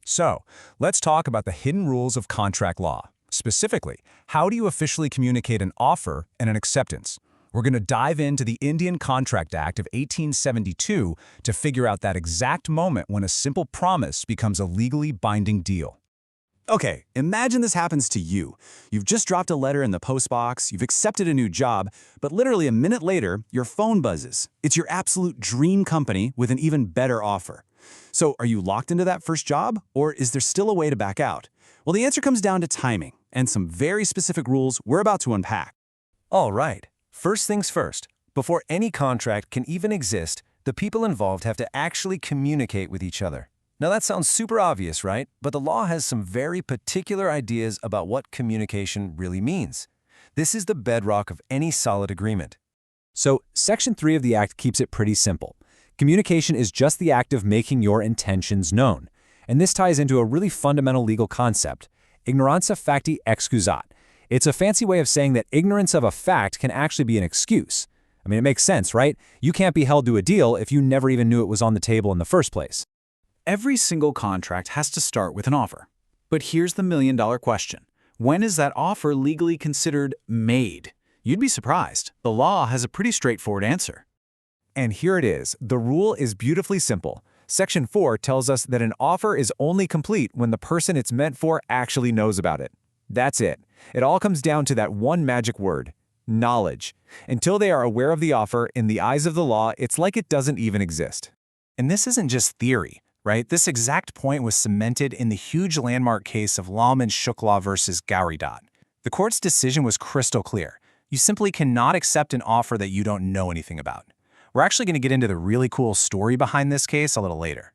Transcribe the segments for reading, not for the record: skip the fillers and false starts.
So, let's talk about the hidden rules of contract law. Specifically, how do you officially communicate an offer and an acceptance? We're going to dive into the Indian Contract Act of 1872 to figure out that exact moment when a simple promise becomes a legally binding deal. Okay, imagine this happens to you. You've just dropped a letter in the postbox, you've accepted a new job, but literally a minute later, your phone buzzes. It's your absolute dream company with an even better offer. So are you locked into that first job, or is there still a way to back out? Well, the answer comes down to timing and some very specific rules we're about to unpack. All right, first things first. Before any contract can even exist, the people involved have to actually communicate with each other. Now that sounds super obvious, right? But the law has some very particular ideas about what communication really means. This is the bedrock of any solid agreement. So, Section 3 of the Act keeps it pretty simple. Communication is just the act of making your intentions known. And this ties into a really fundamental legal concept, Ignorantia Facti Excusat. It's a fancy way of saying that ignorance of a fact can actually be an excuse. I mean, it makes sense, right? You can't be held to a deal if you never even knew it was on the table in the first place. Every single contract has to start with an offer. But here's the million-dollar question. When is that offer legally considered made? You'd be surprised. The law has a pretty straightforward answer. And here it is. The rule is beautifully simple. Section 4 tells us that an offer is only complete when the person it's meant for actually knows about it. That's it. It all comes down to that one magic word, knowledge. Until they are aware of the offer, in the eyes of the law, it's like it doesn't even exist. And this isn't just theory, right? This exact point was cemented in the huge landmark case of Lalman Shukla versus Gauri Datt. The court's decision was crystal clear. You simply cannot accept an offer that you don't know anything about. We're actually going to get into the really cool story behind this case a little later.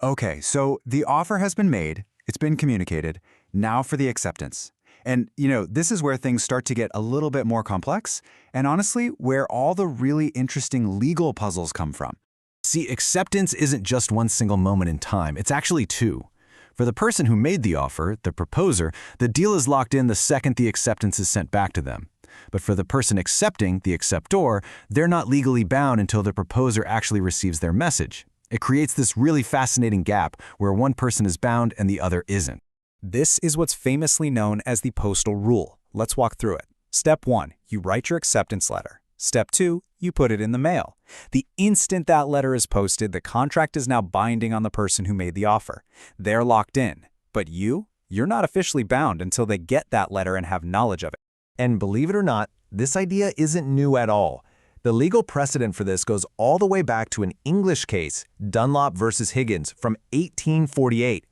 Okay, so the offer has been made, it's been communicated, now for the acceptance. And, this is where things start to get a little bit more complex, and honestly, where all the really interesting legal puzzles come from. See, acceptance isn't just one single moment in time, it's actually two. For the person who made the offer, the proposer, the deal is locked in the second the acceptance is sent back to them. But for the person accepting, the acceptor, they're not legally bound until the proposer actually receives their message. It creates this really fascinating gap where one person is bound and the other isn't. This is what's famously known as the Postal Rule. Let's walk through it. Step 1, you write your acceptance letter. Step 2, you put it in the mail. The instant that letter is posted, the contract is now binding on the person who made the offer. They're locked in. But you're not officially bound until they get that letter and have knowledge of it. And believe it or not, this idea isn't new at all. The legal precedent for this goes all the way back to an English case, Dunlop versus Higgins, from 1848.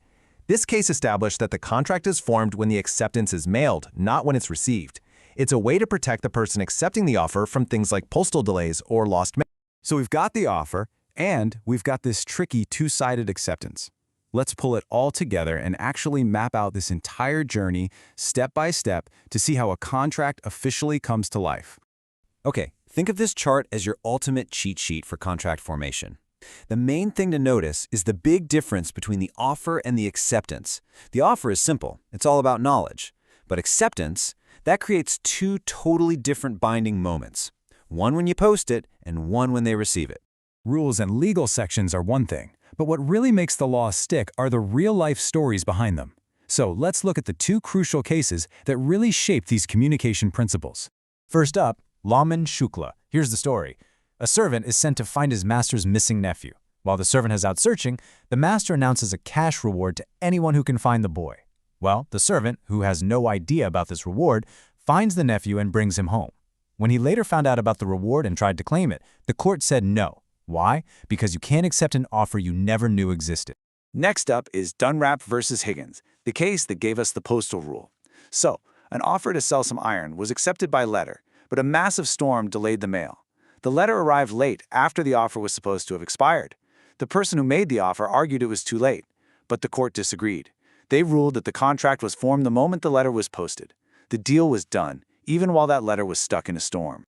This case established that the contract is formed when the acceptance is mailed, not when it's received. It's a way to protect the person accepting the offer from things like postal delays or lost mail. So we've got the offer, and we've got this tricky two-sided acceptance. Let's pull it all together and actually map out this entire journey step by step to see how a contract officially comes to life. Okay, think of this chart as your ultimate cheat sheet for contract formation. The main thing to notice is the big difference between the offer and the acceptance. The offer is simple. It's all about knowledge. But acceptance, that creates two totally different binding moments. One when you post it and one when they receive it. Rules and legal sections are one thing, but what really makes the law stick are the real-life stories behind them. So let's look at the two crucial cases that really shape these communication principles. First up, Lalman Shukla. Here's the story. A servant is sent to find his master's missing nephew. While the servant is out searching, the master announces a cash reward to anyone who can find the boy. Well, the servant, who has no idea about this reward, finds the nephew and brings him home. When he later found out about the reward and tried to claim it, the court said no. Why? Because you can't accept an offer you never knew existed. Next up is Dunlop versus Higgins, the case that gave us the Postal Rule. So, an offer to sell some iron was accepted by letter, but a massive storm delayed the mail. The letter arrived late after the offer was supposed to have expired. The person who made the offer argued it was too late, but the court disagreed. They ruled that the contract was formed the moment the letter was posted. The deal was done, even while that letter was stuck in a storm.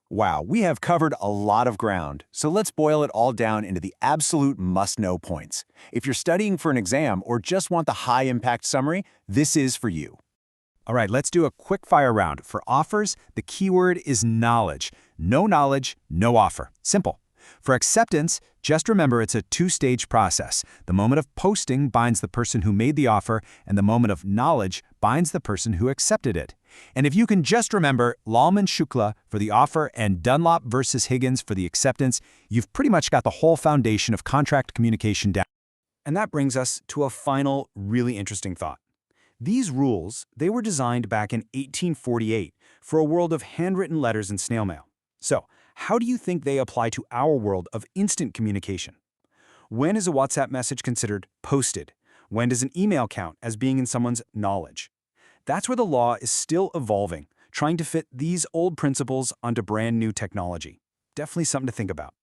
Wow, we have covered a lot of ground, so let's boil it all down into the absolute must-know points. If you're studying for an exam or just want the high-impact summary, this is for you. All right, let's do a quick-fire round. For offers, the keyword is knowledge. No knowledge, no offer. Simple. For acceptance, just remember it's a two-stage process. The moment of posting binds the person who made the offer, and the moment of knowledge binds the person who accepted it. And if you can just remember Lalman Shukla for the offer and Dunlop versus Higgins for the acceptance, you've pretty much got the whole foundation of contract communication down. And that brings us to a final, really interesting thought. These rules, they were designed back in 1848 for a world of handwritten letters and snail mail. So, how do you think they apply to our world of instant communication? When is a WhatsApp message considered posted? When does an email count as being in someone's knowledge? That's where the law is still evolving, trying to fit these old principles onto brand new technology. Definitely something to think about.